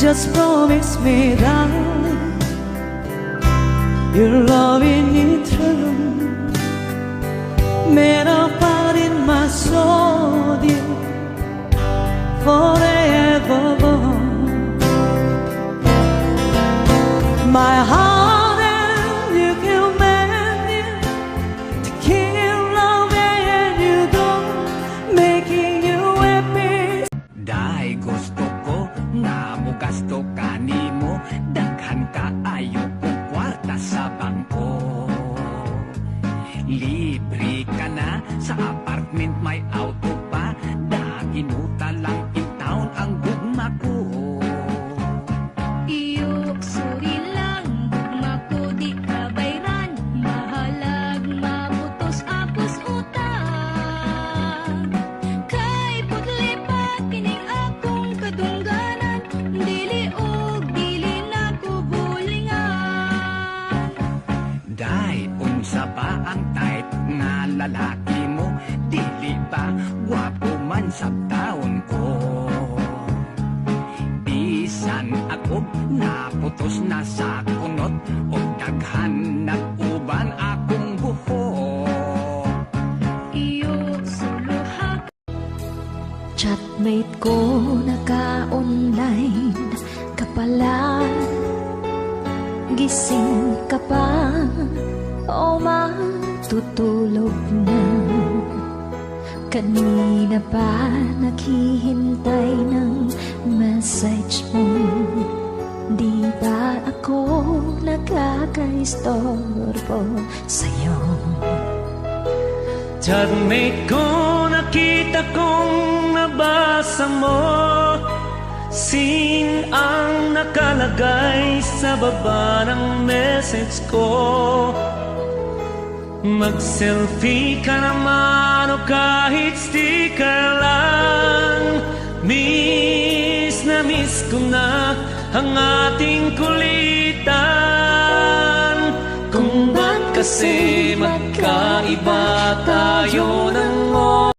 Just promise me that your loving eternal, made a part in my soul, dear, forever. My heart and you can mend it to keep loving you go, making you happy. Dahil gusto ko nga mo gasto kanimo, daghan ka ayo kong kwarta sa bangko. Libre ka na sa apartment, may auto pa, daginuta lang in town ang gugma ko. Iyok suri lang gugma ko di kabayran, mahalag mabutos apos utang. Kay putli pa kining akong kadungganan, dili og dili na ko bulingan. Day, unsa ba ang type nga lalaki mo? Dili ba gwapo man sa taon ko? Bisan ako naputos na sa kunot, o daghan nag-uban akong buhok. Iyok suluhak Chatmate ko naka-online ka pala, gising ka pa o matutulog na. Kanina pa naghihintay ng message mo, di ba ako nagkakaistorbo sa'yo? Chatmate ko, nakita kong nabasa mo, sin ang nakalagay sa baba ng message ko. Mag-selfie ka naman o kahit sticker lang, miss na miss ko na ang ating kulitan. Kung ba't kasi magkaiba tayo ng